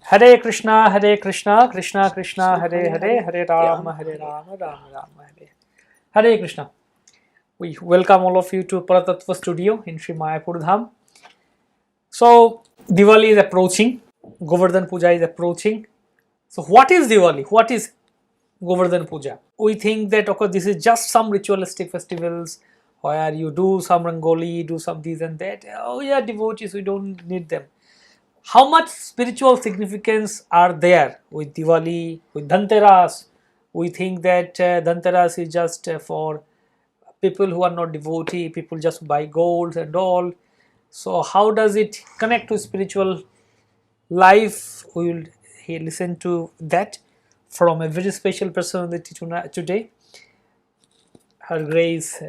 Hare Krishna, Krishna Krishna, Hare Hare, Hare Rama, Rama Rama, Hare. Hare Krishna. We welcome all of you to Paratattva Studio in Sri Mayapur Dham. So, Diwali is approaching, Govardhan Puja is approaching. So, what is Diwali? What is Govardhan Puja? We think that, okay, this is just some ritualistic festivals where you do some rangoli, do some this and that. Oh, yeah, devotees, we don't need them. How much spiritual significance are there with Diwali, with Dhanteras? We think that Dhanteras is just for people who are not devotee, people just buy gold and all. So how does it connect to spiritual life? We will listen to that from a very special personality today. Her Grace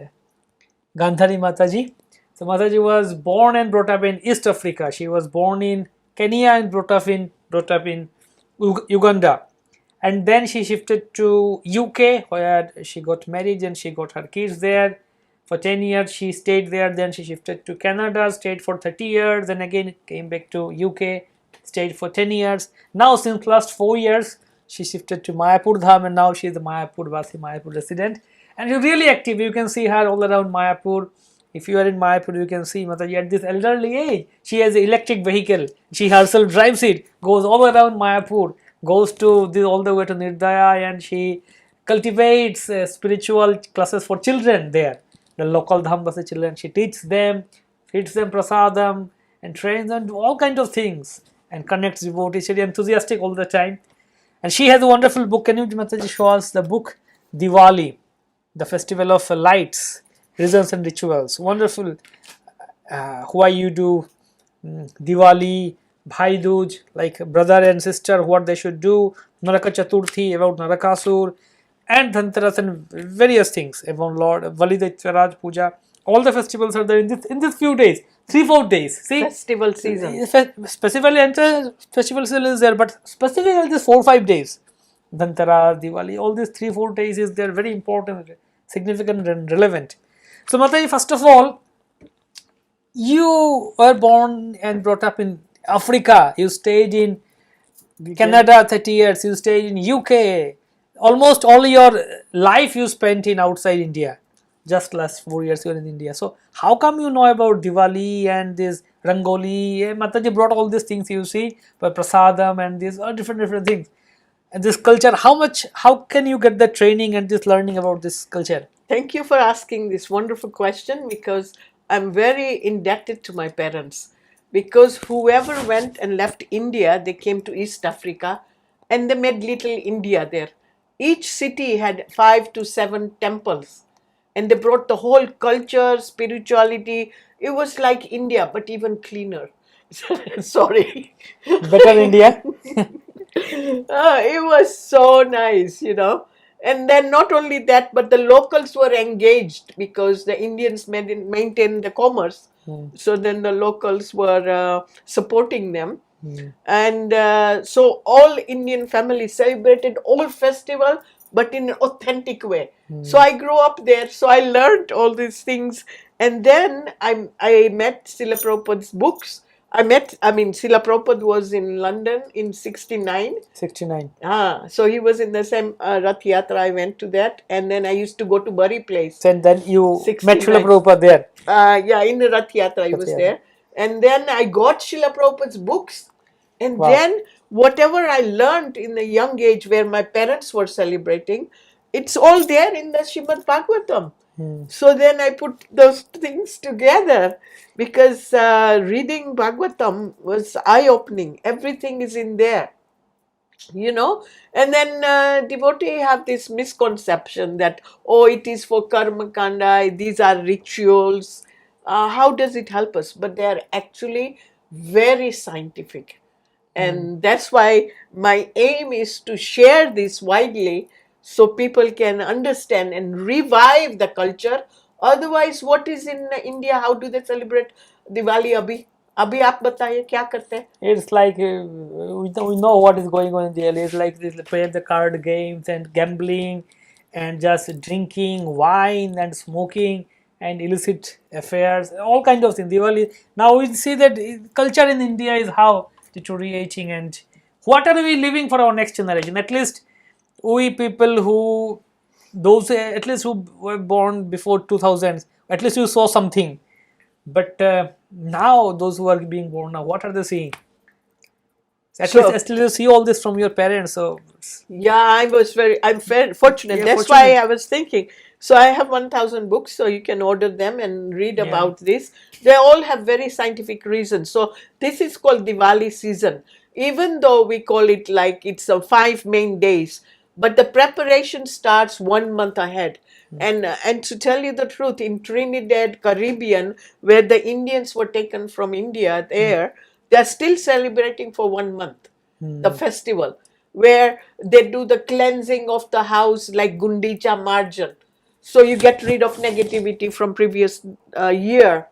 Gandhari Mataji. So Mataji was born and brought up in East Africa. She was born in Kenya and brought up in Uganda, and then she shifted to UK where she got married and she got her kids there. For 10 years she stayed there. Then she shifted to Canada, stayed for 30 years, then again came back to UK, stayed for 10 years. Now since last 4 years she shifted to Mayapur Dham, and now she is the Mayapur Dasi, Mayapur resident, and she's really active. You can see her all around Mayapur. If you are in Mayapur, you can see Mataji at this elderly age. She has an electric vehicle. She herself drives it, goes all around Mayapur, goes to this all the way to Nirdaya, and she cultivates spiritual classes for children there. The local Dhambasi children. She teaches them, feeds them prasadam, and trains them to all kinds of things, and connects devotees. She's enthusiastic all the time. And she has a wonderful book. Can you, Mataji, show us the book Diwali, the festival of lights, reasons and rituals? Wonderful. Why you do Diwali, Bhai Dooj, like brother and sister, what they should do, Naraka Chaturthi, about Narakasur, and Dhanteras and various things about Lord Validetvaraj Puja. All the festivals are there in this few days, 3-4 days. See, festival season. Specifically, festival season is there, but specifically this 4-5 days, Dhanteras, Diwali, all these 3-4 days is there, very important, significant and relevant. So Mataji, first of all, you were born and brought up in Africa. You stayed in Canada 30 years. You stayed in UK. Almost all your life you spent in outside India. Just last 4 years you are in India. So how come you know about Diwali and this Rangoli? Mataji brought all these things you see, but prasadam and these are different things. And this culture, how can you get the training and this learning about this culture? Thank you for asking this wonderful question, because I'm very indebted to my parents. Because whoever went and left India, they came to East Africa and they made little India there. Each city had 5 to 7 temples, and they brought the whole culture, spirituality. It was like India, but even cleaner. Sorry. Better India. It was so nice, And then not only that, but the locals were engaged because the Indians maintained the commerce. So then the locals were supporting them. And so all Indian families celebrated all festival, but in an authentic way. So I grew up there, so I learned all these things. And then I met Srila Prabhupada's books. Srila Prabhupada was in London in 69. 69. So he was in the same Rath Yatra. I went to that. And then I used to go to Bury Place. And then you 69. met Srila Prabhupada there. In the Rath Yatra I was there. And then I got Srila Prabhupada's books. And Wow. then whatever I learned in a young age where my parents were celebrating, it's all there in the Srimad Bhagavatam. So then I put those things together, because reading Bhagavatam was eye-opening. Everything is in there, And then devotees have this misconception that, it is for karma kanda, these are rituals. How does it help us? But they are actually very scientific. And that's why my aim is to share this widely, so people can understand and revive the culture. Otherwise, what is in India? How do they celebrate Diwali abhi? Abhi aap bataiye, kya karte hain? It's like we know what is going on in Delhi. It's like this play the card games and gambling and just drinking wine and smoking and illicit affairs, all kinds of things. Diwali. Now we see that culture in India is how deteriorating, and what are we leaving for our next generation? At least we people who, those at least who were born before 2000s, at least you saw something. But now those who are being born now, what are they seeing? At least So still you see all this from your parents. So yeah, I'm very fortunate. yeah, That's why fortunate. I was thinking. So I have 1,000 books, so you can order them and read Yeah. about this. They all have very scientific reasons. So this is called Diwali season. Even though we call it like it's 5 main days, but the preparation starts 1 month ahead. And to tell you the truth, in Trinidad, Caribbean, where the Indians were taken from India, they are still celebrating for 1 month the festival, where they do the cleansing of the house like Gundicha Marjan. So you get rid of negativity from previous year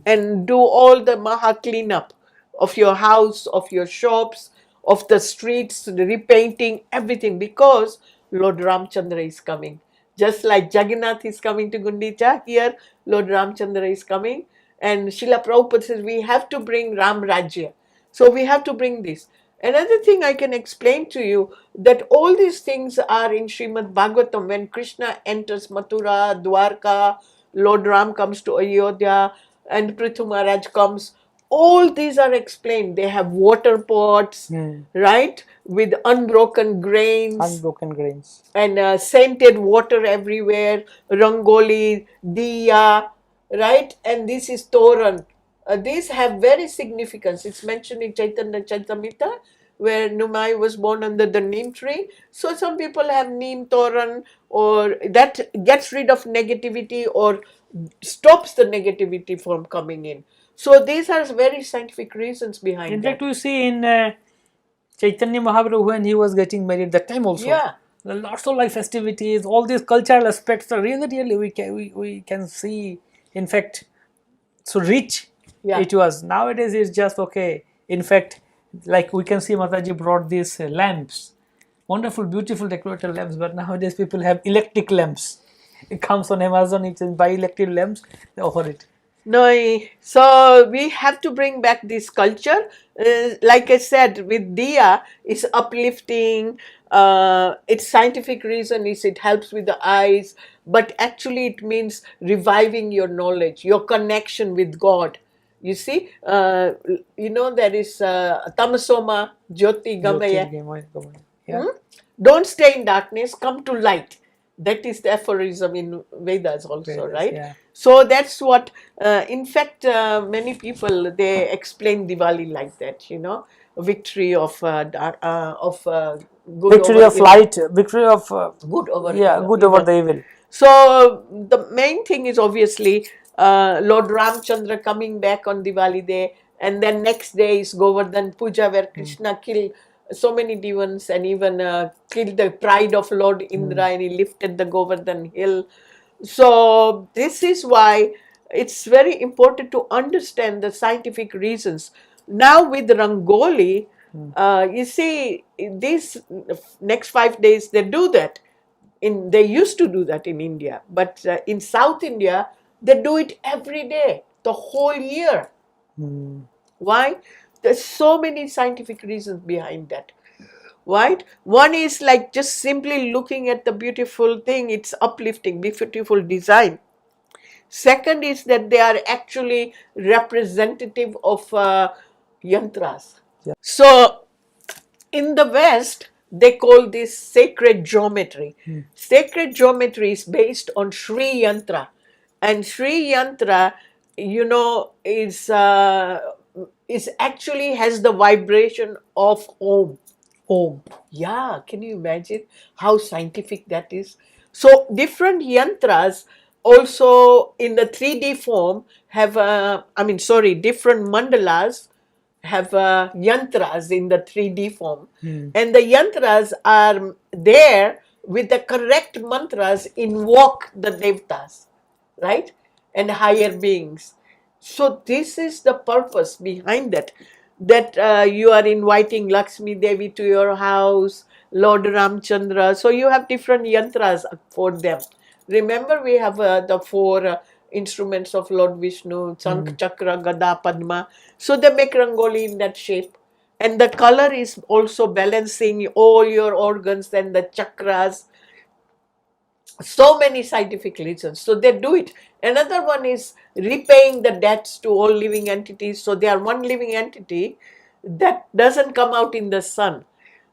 and do all the Maha cleanup of your house, of your shops, of the streets, the repainting, everything, because Lord Ramchandra is coming. Just like Jagannath is coming to Gundicha, here Lord Ramchandra is coming. And Srila Prabhupada says we have to bring Ram Rajya. So we have to bring this. Another thing I can explain to you, that all these things are in Srimad Bhagavatam. When Krishna enters Mathura, Dwarka, Lord Ram comes to Ayodhya, and Prithu Maharaj comes. All these are explained. They have water pots, right, with unbroken grains, Unbroken grains. and scented water everywhere, rangoli, diya, right? And this is Toran. These have very significance. It's mentioned in Chaitanya Charitamrita, where Numai was born under the neem tree. So some people have neem Toran, or that gets rid of negativity or stops the negativity from coming in. So these are very scientific reasons behind In that. fact, we see in Chaitanya Mahaprabhu when he was getting married, that time also. Yeah. There are lots of like festivities, all these cultural aspects are really we can see. In fact, so rich Yeah. it was. Nowadays it's just okay. In fact, like we can see Mataji brought these lamps, wonderful, beautiful decorated lamps. But nowadays people have electric lamps. It comes on Amazon. It says buy electric lamps. They offer it. No, so we have to bring back this culture. Like I said, with Diya, it's uplifting. Its scientific reason is it helps with the eyes, but actually it means reviving your knowledge, your connection with God. You see, there is Tamasoma Jyoti Gamaya. Yeah. Don't stay in darkness, come to light. That is the aphorism in Vedas also, Vedas, right? yeah. So that's what, in fact, many people, they explain Diwali like that, victory of good Victory over of evil. light, victory of Good over good over the evil. So the main thing is obviously Lord Ramchandra coming back on Diwali day, and then next day is Govardhan Puja, where Krishna killed so many demons and even killed the pride of Lord Indra, and he lifted the Govardhan hill. So this is why it's very important to understand the scientific reasons. Now with Rangoli, you see, these next 5 days they do that. They used to do that in India, but in South India they do it every day, the whole year. Why? There's so many scientific reasons behind that. Right? One is like just simply looking at the beautiful thing, it's uplifting, beautiful design. Second is that they are actually representative of yantras. Yeah. So in the West, they call this sacred geometry. Sacred geometry is based on Sri Yantra. And Sri Yantra, is actually has the vibration of Om. Om. Yeah, can you imagine how scientific that is? So different yantras also in the 3D form have, different mandalas have yantras in the 3D form. And the yantras are there with the correct mantras invoke the devtas, right? And higher beings. So this is the purpose behind that. That you are inviting Lakshmi Devi to your house, Lord Ramchandra. So you have different yantras for them. Remember, we have the four instruments of Lord Vishnu: Shankh, Chakra, Gada, Padma. So they make Rangoli in that shape. And the color is also balancing all your organs and the chakras. So many scientific reasons. So they do it. Another one is repaying the debts to all living entities. So they are one living entity that doesn't come out in the sun.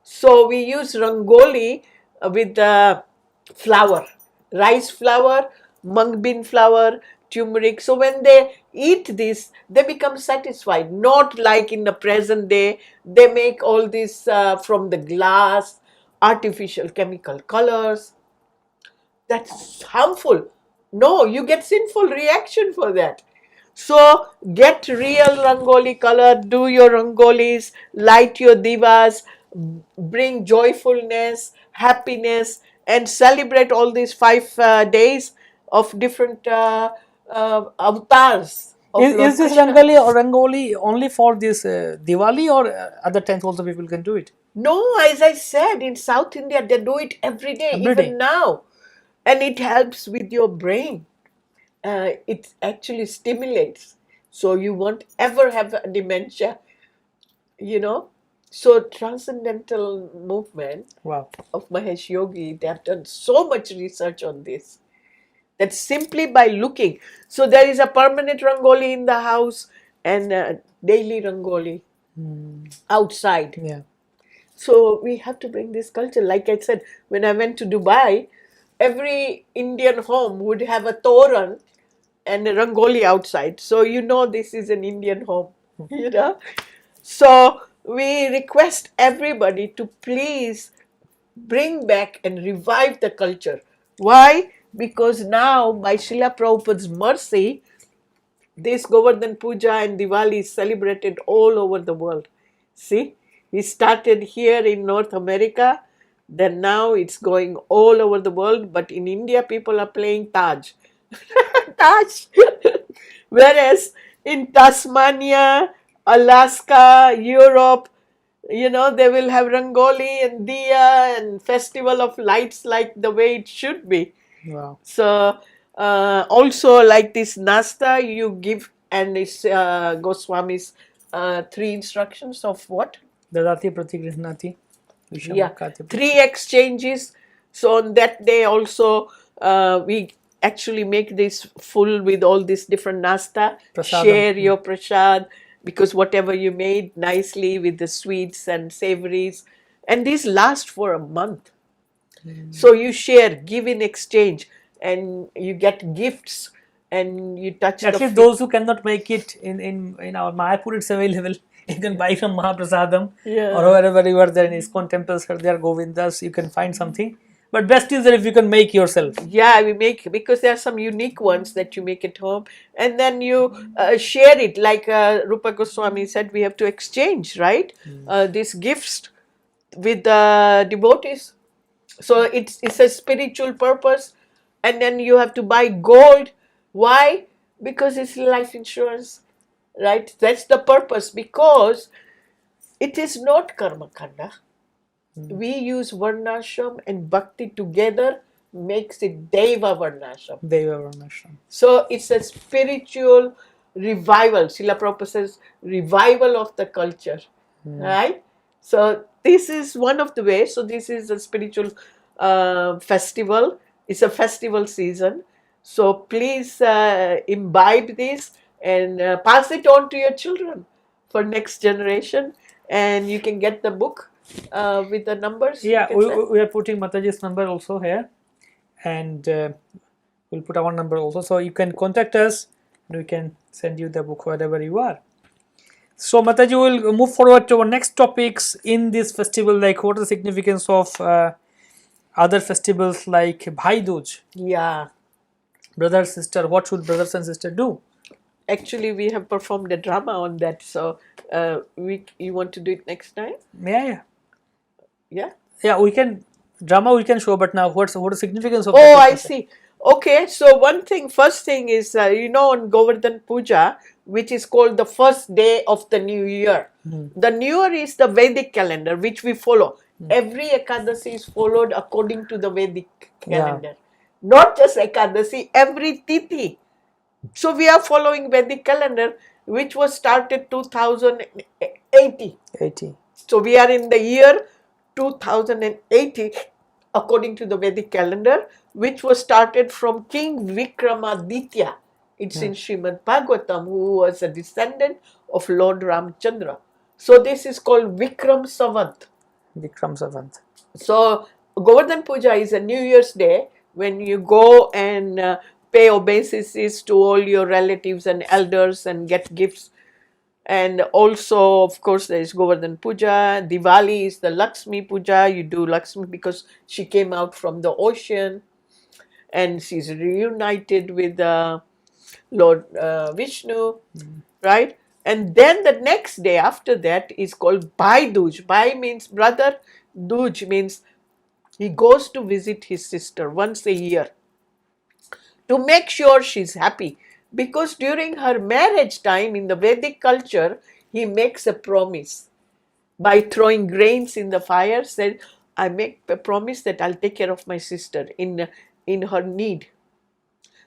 So we use rangoli with the flour, rice flour, mung bean flour, turmeric. So when they eat this, they become satisfied. Not like in the present day, they make all this from the glass, artificial chemical colors. That's harmful. No, you get sinful reaction for that. So get real rangoli color, do your rangolis, light your divas, bring joyfulness, happiness, and celebrate all these 5 days of different avatars of Lord Is this Krishna. Rangoli only for this Diwali, or other times also people can do it? No, as I said, in South India they do it every day, Every even day. now, and it helps with your brain. It actually stimulates, so you won't ever have a dementia, you know. So transcendental movement Wow. of Mahesh Yogi, they have done so much research on this, that simply by looking, so there is a permanent rangoli in the house and a daily rangoli outside. Yeah. So we have to bring this culture. Like I said, when I went to Dubai, every Indian home would have a toran and a rangoli outside. So you know this is an Indian home, you know. So we request everybody to please bring back and revive the culture. Why? Because now, by Srila Prabhupada's mercy, this Govardhan Puja and Diwali is celebrated all over the world. See, he started here in North America, then now it's going all over the world. But in India, people are playing Taj. Taj. Whereas in Tasmania, Alaska, Europe, you know, they will have Rangoli and Diya and Festival of Lights like the way it should be. Wow. So also like this Nasta, you give, and it's Goswami's 3 instructions of what? Dadati Pratigrihnati. Yeah, 3 exchanges. So on that day also we actually make this full with all these different nasta. Prasadam. Share your prasad, because whatever you made nicely with the sweets and savories, and these last for a month. So you share, give in exchange, and you get gifts, and you touch At the least those who cannot make it in our Mayapur, it's available. You can buy from Mahaprasadam, Yeah. or wherever you are there in ISKCON temples, or there Govindas, you can find something. But best is that if you can make yourself. Yeah, we make, because there are some unique ones that you make at home, and then you share it. Like Rupa Goswami said, we have to exchange, right? These gifts with the devotees. So it's a spiritual purpose, and then you have to buy gold. Why? Because it's life insurance, right? That's the purpose. Because it is not karma kanda. We use varnashram and bhakti together, makes it Deva Varnashram. Deva Varnashram. So it's a spiritual revival. Srila Prabhupada says revival of the culture, right? So this is one of the ways. So this is a spiritual festival. It's a festival season. So please imbibe this and pass it on to your children for next generation. And you can get the book with the numbers. Yeah, we are putting Mataji's number also here, and we'll put our number also. So you can contact us, and we can send you the book wherever you are. So Mataji, will move forward to our next topics in this festival, like what is the significance of other festivals like Bhai Dooj, Yeah. brother, sister. What should brothers and sisters do? Actually, we have performed a drama on that. So you want to do it next time? Yeah. Yeah. We can drama. We can show, but now what is the significance of? Oh, I see. Okay, so first thing is, on Govardhan Puja, which is called the first day of the new year. The new year is the Vedic calendar, which we follow. Every Ekadasi is followed according to the Vedic calendar. Not just Ekadasi, every Tithi. So we are following Vedic calendar. which was started 2080. 80. So we are in the year 2080 according to the Vedic calendar, which was started from King Vikramaditya. It's in Srimad Bhagavatam, who was a descendant of Lord Ramchandra. So this is called Vikram Savat. Vikram Savant. So Govardhan Puja is a New Year's Day when you go and pay obeisances to all your relatives and elders and get gifts. And also, of course, there is Govardhan Puja. Diwali is the Lakshmi Puja. You do Lakshmi because she came out from the ocean and she's reunited with Lord Vishnu, right? And then the next day after that is called Bhai Dooj. Bhai means brother, Dooj means he goes to visit his sister once a year to make sure she's happy. Because during her marriage time in the Vedic culture, he makes a promise by throwing grains in the fire, said, I make a promise that I'll take care of my sister in her need.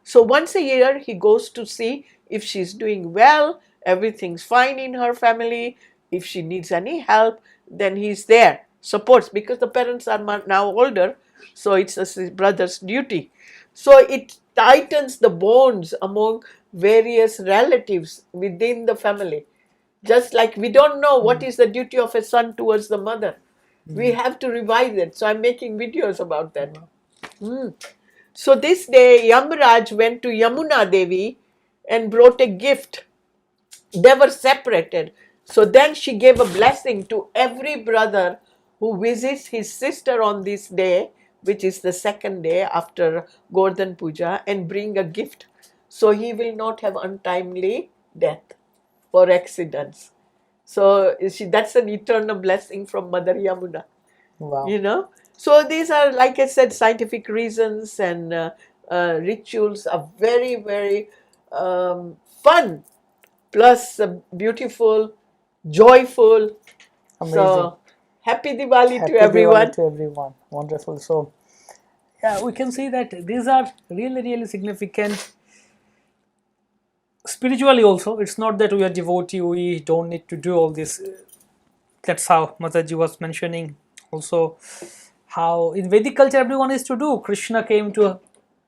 So once a year, he goes to see if she's doing well, everything's fine in her family. If she needs any help, then he's there, supports, because the parents are now older, so it's his brother's duty. So it tightens the bonds among various relatives within the family. Just like we don't know what is the duty of a son towards the mother. We have to revise it. So I'm making videos about that. So this day, Yamraj went to Yamuna Devi and brought a gift. They were separated. So then she gave a blessing to every brother who visits his sister on this day, which is the second day after Govardhan Puja, and bring a gift. So he will not have untimely death or accidents. So that's an eternal blessing from Mother Yamuna. Wow. You know, so these are, like I said, scientific reasons, and rituals are very, very fun, plus beautiful, joyful. Amazing. So happy Diwali Happy to everyone. Diwali to everyone. Wonderful. So yeah, we can see that these are really, really significant. Spiritually also, it's not that we are devotee, we don't need to do all this. That's how Mataji was mentioning. Also, how in Vedic culture everyone is to do. Krishna came to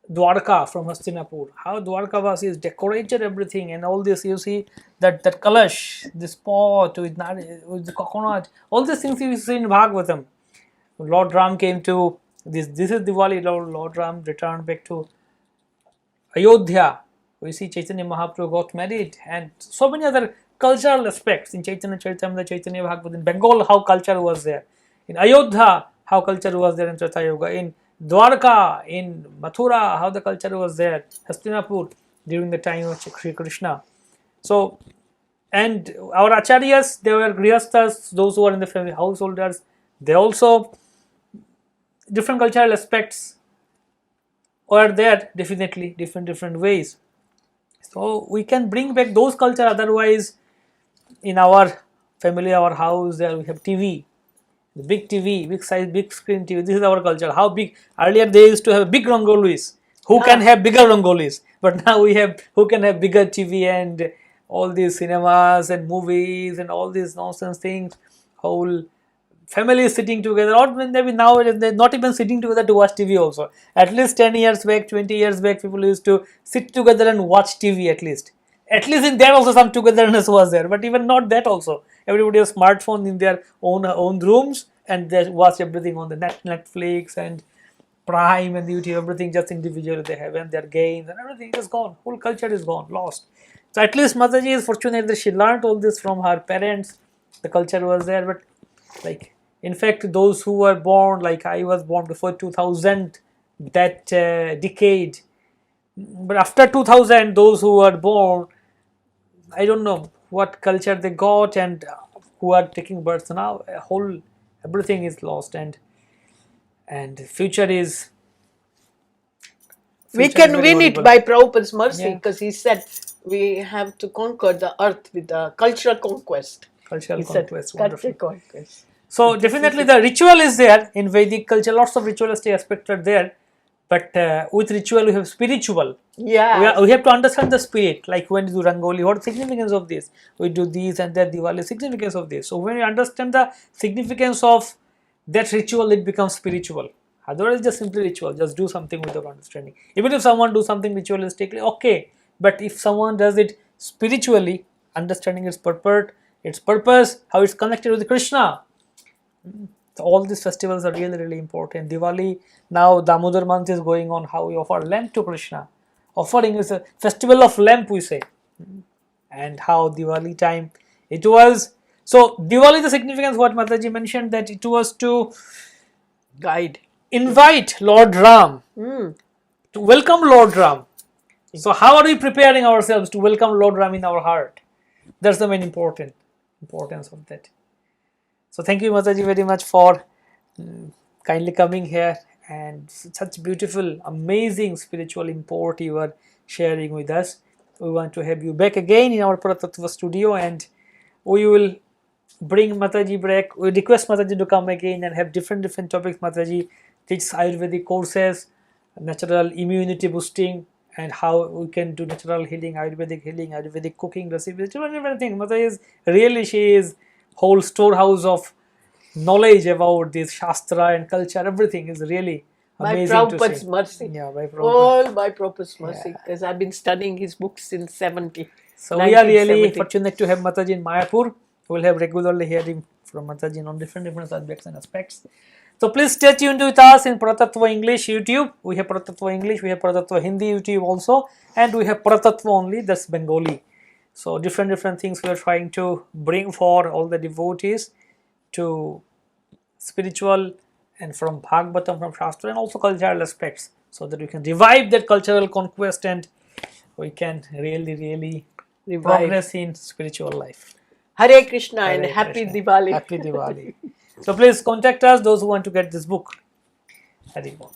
Dwarka from Hastinapur. How Dwarkavasis decorated everything and all this. You see that kalash, this pot with the coconut, all these things you see in Bhagavatam. Lord Ram came to this. This is Diwali. Lord Ram returned back to Ayodhya. We see Chaitanya Mahaprabhu got married, and so many other cultural aspects in Chaitanya Charitamrita, Chaitanya Bhagavad. In Bengal, how culture was there. In Ayodhya, how culture was there in Treta Yuga. In Dwarka, in Mathura, how the culture was there. Hastinapur, during the time of Hare Krishna. So, and our acharyas, they were grihasthas, those who are in the family, householders. They also, different cultural aspects were there, definitely, different ways. So we can bring back those culture. Otherwise, in our family, our house, there we have TV, the big TV, big size, big screen TV. This is our culture. How big? Earlier they used to have big rangolis. Who can have bigger rangolis? But now we have who can have bigger TV and all these cinemas and movies and all these nonsense things. Whole family is sitting together, or maybe now they're not even sitting together to watch TV also. At least 10 years back, 20 years back, people used to sit together and watch TV at least. At least in there also some togetherness was there, but even not that also. Everybody has smartphone in their own rooms and they watch everything on the Netflix and Prime and YouTube, everything just individually they have, and their games and everything is gone. Whole culture is gone, lost. So at least Mataji is fortunate that she learned all this from her parents. The culture was there, but like, in fact, those who were born, like I was born before 2000, that decade. But after 2000, those who were born, I don't know what culture they got and who are taking birth. So now, everything is lost, and future is. We can win it by Prabhupada's mercy, because he said we have to conquer the earth with the cultural conquest. Cultural conquest, wonderful. Cultural conquest. So definitely the ritual is there in Vedic culture. Lots of ritualistic aspects are there, but with ritual we have spiritual. Yeah. We have to understand the spirit. Like when you do Rangoli, what significance of this? We do this and that Diwali, significance of this. So when you understand the significance of that ritual, it becomes spiritual. Otherwise, just simply ritual. Just do something without understanding. Even if someone do something ritualistically, okay. But if someone does it spiritually, understanding its purpose, how it's connected with Krishna. So all these festivals are really, really important. Diwali, now Damodar month is going on, how we offer lamp to Krishna. Offering is a festival of lamp, we say. And how Diwali time, it was, so Diwali, the significance what Mataji mentioned, that it was to Guide. invite Lord Ram, Mm. to welcome Lord Ram. So how are we preparing ourselves to welcome Lord Ram in our heart? That's the main importance of that. So thank you, Mataji, very much for kindly coming here, and such beautiful, amazing spiritual import you are sharing with us. We want to have you back again in our Paratattva studio, and we will bring Mataji back. We request Mataji to come again and have different topics. Mataji teaches Ayurvedic courses, natural immunity boosting, and how we can do natural healing, Ayurvedic cooking recipes, different things. Mataji she is whole storehouse of knowledge about this Shastra and culture. Everything is really By amazing to Prabhupada's see. mercy. Yeah, by Prabhupada. All by Prabhupada's mercy, because I've been studying his books since 70. So we are really 1970. fortunate to have Mataji in Mayapur. We'll have regularly hearing from Mataji on different subjects and aspects. So please stay tuned with us in Paratattva English YouTube. We have Paratattva English, we have Paratattva Hindi YouTube also, and we have Paratattva only, that's Bengali. So different things we are trying to bring for all the devotees to spiritual and from Bhagavatam, from Shastra, and also cultural aspects, so that we can revive that cultural conquest and we can really progress in spiritual life. Hare Krishna and Hare happy Krishna. Diwali. Happy Diwali. So please contact us, those who want to get this book. Hare Krishna.